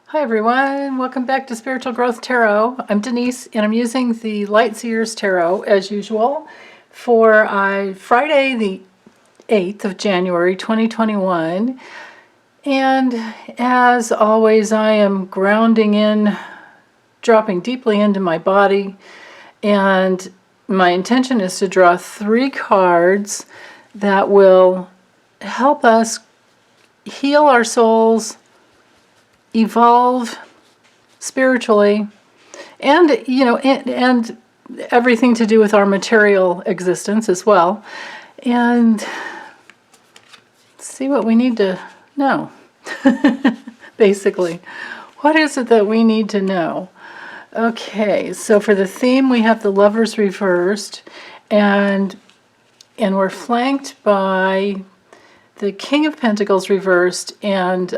Hi everyone, welcome back to Spiritual Growth Tarot. I'm Denise and I'm using the Light Seers Tarot as usual for Friday the 8th of January 2021. And as always, I am grounding in, dropping deeply into my body, and my intention is to draw 3 cards that will help us heal our souls, evolve spiritually, and and everything to do with our material existence as well, and see what we need to know. Basically, what is it that we need to know? Okay, so for the theme we have the Lovers reversed, and we're flanked by the King of Pentacles reversed and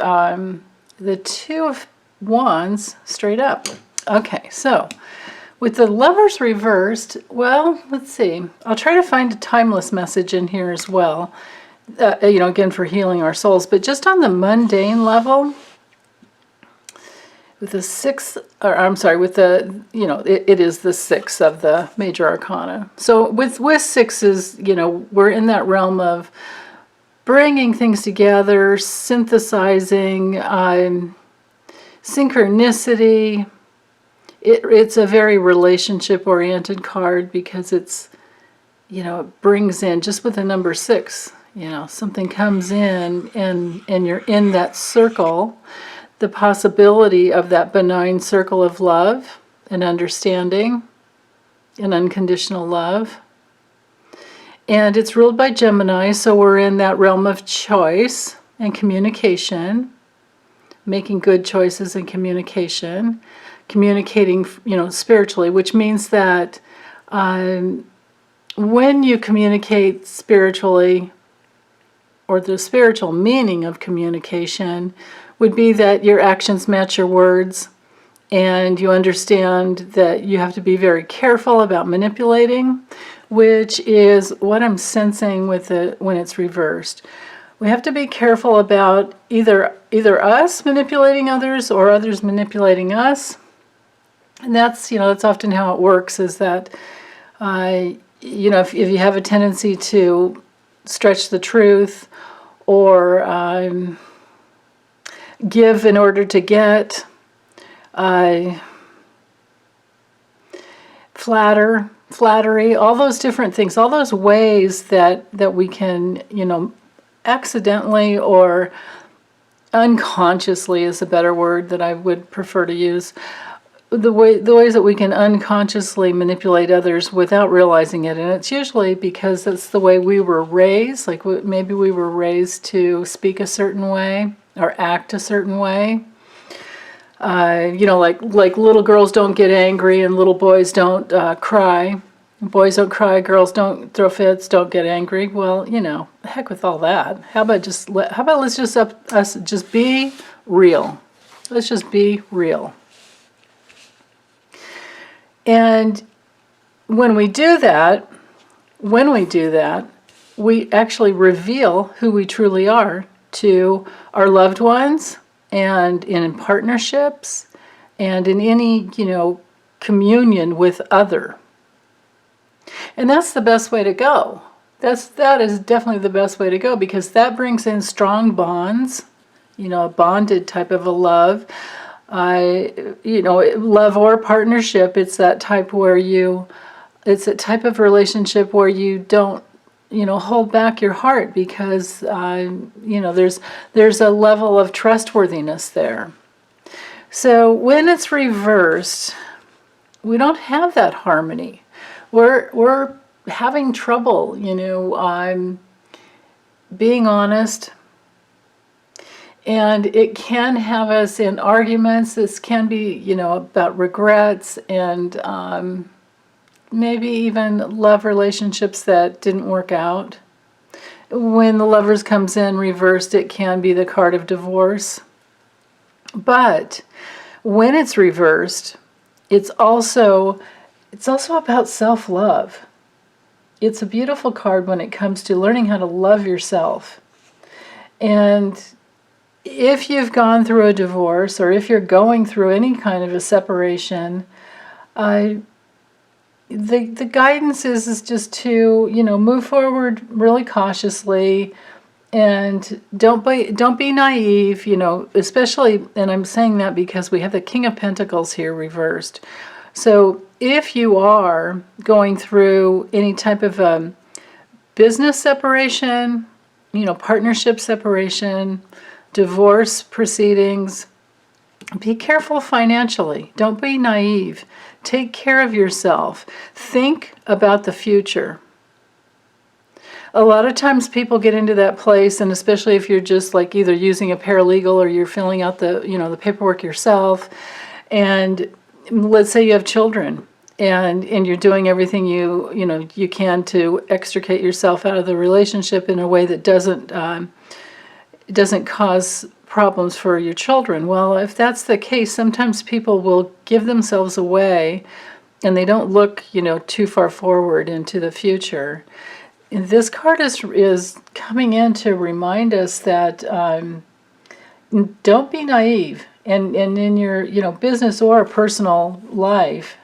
the Two of Wands straight up. Okay, so with the Lovers reversed, well, let's see. I'll try to find a timeless message in here as well, again for healing our souls. But just on the mundane level, with the with the, it is the 6 of the major arcana. So with 6s, we're in that realm of bringing things together, synthesizing, synchronicity. It's a very relationship-oriented card because it's, it brings in, just with the number 6, something comes in and you're in that circle, the possibility of that benign circle of love and understanding and unconditional love. And it's ruled by Gemini, so we're in that realm of choice and communication, making good choices in communication, communicating, spiritually, which means that when you communicate spiritually, or the spiritual meaning of communication would be that your actions match your words, and you understand that you have to be very careful about manipulating, which is what I'm sensing with it when it's reversed. We have to be careful about either us manipulating others or others manipulating us. And that's, that's often how it works, is that, if you have a tendency to stretch the truth or give in order to get, flattery, all those different things, all those ways that we can, accidentally or unconsciously is a better word that I would prefer to use, the ways that we can unconsciously manipulate others without realizing it. And it's usually because that's the way we were raised, like maybe we were raised to speak a certain way or act a certain way. Like little girls don't get angry and little boys don't cry. Boys don't cry, girls don't throw fits, don't get angry. Well, heck with all that. How about let's just be real. Let's just be real. And when we do that, we actually reveal who we truly are to our loved ones, and in partnerships, and in any, communion with other. And that's the best way to go. That is definitely the best way to go, because that brings in strong bonds, a bonded type of a love. Love or partnership, it's that type it's a type of relationship where you don't, hold back your heart, because, there's a level of trustworthiness there. So when it's reversed, we don't have that harmony. We're having trouble, being honest. And it can have us in arguments. This can be, about regrets and maybe even love relationships that didn't work out. When the Lovers comes in reversed, it can be the card of divorce. But when it's reversed, it's also about self-love. It's a beautiful card when it comes to learning how to love yourself. And if you've gone through a divorce or if you're going through any kind of a separation, the guidance is just to, move forward really cautiously, and don't be naive, especially, and I'm saying that because we have the King of Pentacles here reversed. So if you are going through any type of business separation, partnership separation, divorce proceedings, be careful financially. Don't be naive. Take care of yourself. Think about the future. A lot of times people get into that place, and especially if you're just like either using a paralegal or you're filling out the paperwork yourself, and let's say you have children, and you're doing everything you can to extricate yourself out of the relationship in a way that doesn't cause problems for your children. Well, if that's the case, sometimes people will give themselves away and they don't look, too far forward into the future. And this card is coming in to remind us that don't be naive. And in your business or personal life,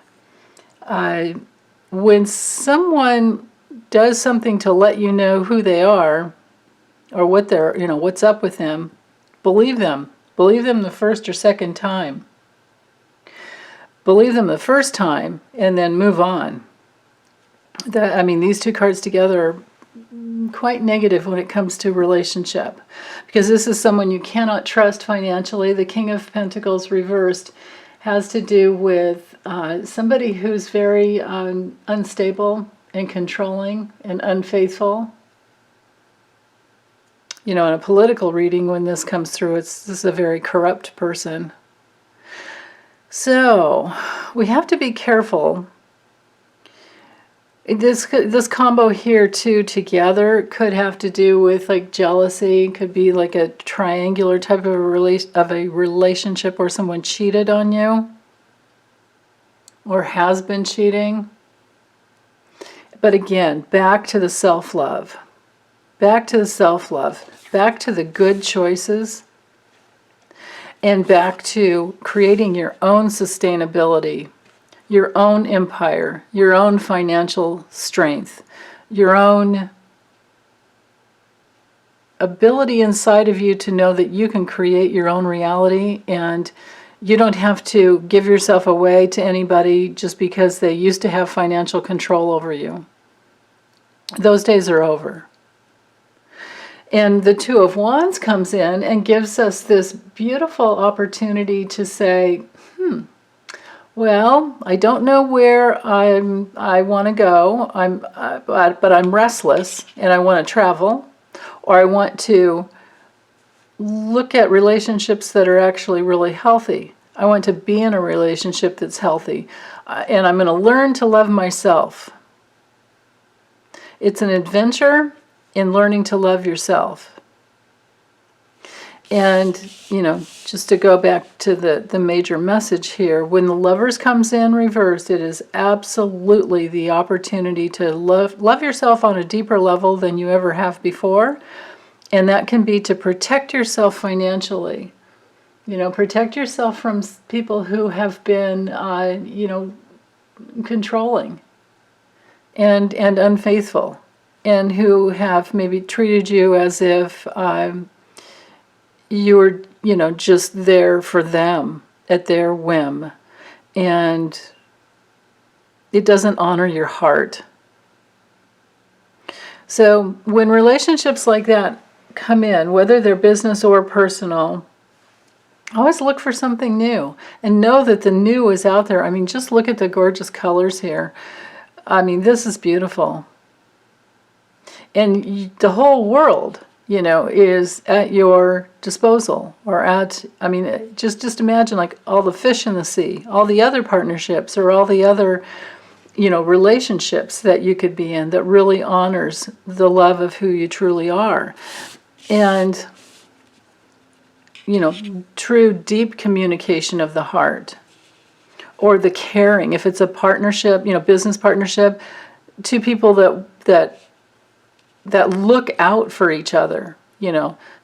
when someone does something to let you know who they are or what they're, what's up with them, believe them. Believe them the first or second time. Believe them the first time and then move on. These two cards together are quite negative when it comes to relationship, because this is someone you cannot trust financially. The King of Pentacles reversed has to do with somebody who's very unstable and controlling and unfaithful. In a political reading, when this comes through, this is a very corrupt person. So we have to be careful. This combo here too together could have to do with like jealousy. Could be like a triangular type of a relationship where someone cheated on you or has been cheating. But again, back to the self-love. Back to the self-love. Back to the good choices. And back to creating your own sustainability, your own empire, your own financial strength, your own ability inside of you to know that you can create your own reality, and you don't have to give yourself away to anybody just because they used to have financial control over you. Those days are over. And the Two of Wands comes in and gives us this beautiful opportunity to say, well, I don't know where I want to go, but I'm restless and I want to travel, or I want to look at relationships that are actually really healthy. I want to be in a relationship that's healthy, and I'm going to learn to love myself. It's an adventure in learning to love yourself. And, just to go back to the major message here, when the Lovers comes in reversed, it is absolutely the opportunity to love yourself on a deeper level than you ever have before. And that can be to protect yourself financially. Protect yourself from people who have been, controlling and unfaithful, and who have maybe treated you as if you were, just there for them at their whim. And it doesn't honor your heart. So when relationships like that come in, whether they're business or personal, always look for something new and know that the new is out there. Just look at the gorgeous colors here. This is beautiful. And the whole world, is at your disposal, or just imagine like all the fish in the sea, all the other partnerships, or all the other, relationships that you could be in that really honors the love of who you truly are. And, true deep communication of the heart, or the caring, if it's a partnership, business partnership, two people that look out for each other,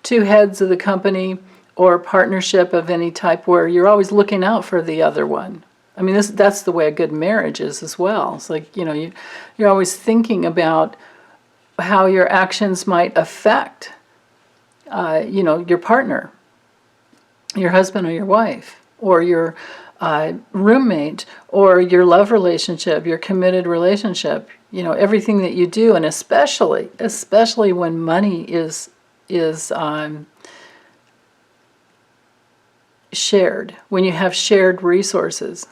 two heads of the company, or partnership of any type where you're always looking out for the other one. I mean, that's the way a good marriage is as well. It's like, you're always thinking about how your actions might affect, your partner, your husband or your wife, or your roommate, or your love relationship, your committed relationship. Everything that you do, and especially when money is shared, when you have shared resources,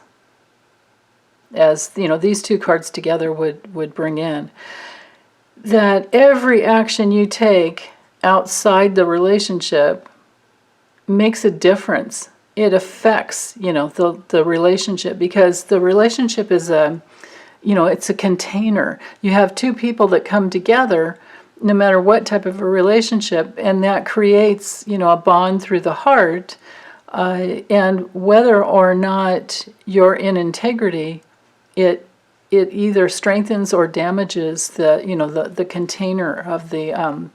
as these two cards together would bring in, that every action you take outside the relationship makes a difference. It affects the relationship, because the relationship is it's a container. You have two people that come together, no matter what type of a relationship, and that creates a bond through the heart. And whether or not you're in integrity, it either strengthens or damages the container of the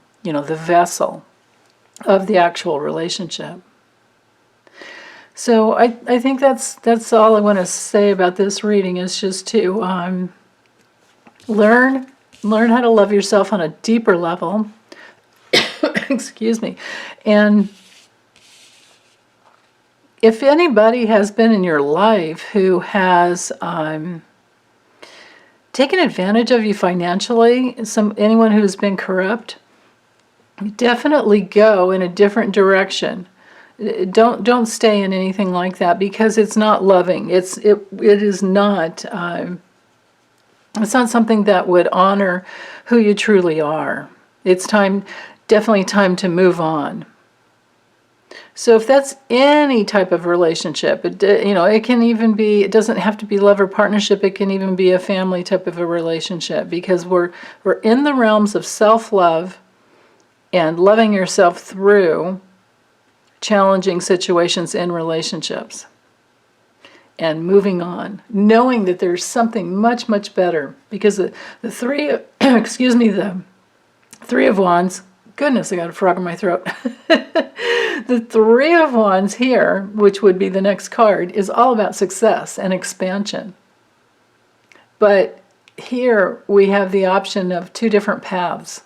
vessel of the actual relationship. So I think that's all I want to say about this reading, is just to learn how to love yourself on a deeper level. Excuse me. And if anybody has been in your life who has taken advantage of you financially, anyone who's been corrupt, definitely go in a different direction. Don't stay in anything like that, because it's not loving. It is not. It's not something that would honor who you truly are. It's definitely time to move on. So if that's any type of relationship, it can even be, it doesn't have to be love or partnership, it can even be a family type of a relationship, because we're in the realms of self-love and loving yourself through challenging situations in relationships and moving on, knowing that there's something much, much better, because the three, the Three of Wands, goodness, I got a frog in my throat. The Three of Wands here, which would be the next card, is all about success and expansion. But here we have the option of two different paths,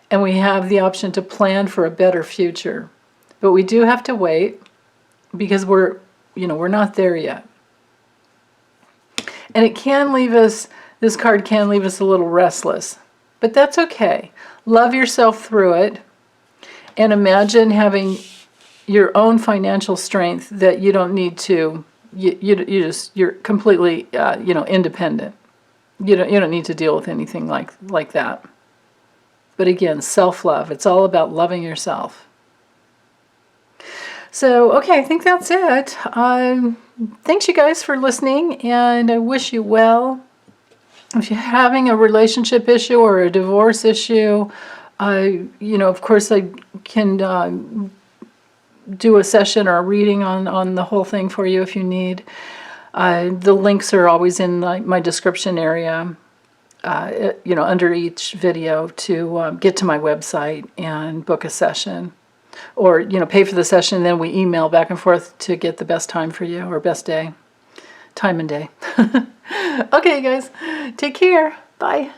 and we have the option to plan for a better future. But we do have to wait, because we're not there yet. And it can leave us, this card can leave us a little restless, but that's okay. Love yourself through it, and imagine having your own financial strength that you don't need to, you're completely, independent. You don't need to deal with anything like that. But again, self-love. It's all about loving yourself. So, okay, I think that's it. Thanks, you guys, for listening, and I wish you well. If you're having a relationship issue or a divorce issue, of course I can do a session or a reading on the whole thing for you if you need. The links are always in my description area, under each video, to get to my website and book a session. Or, pay for the session, then we email back and forth to get the best time for you, or best day. Time and day. Okay, guys. Take care. Bye.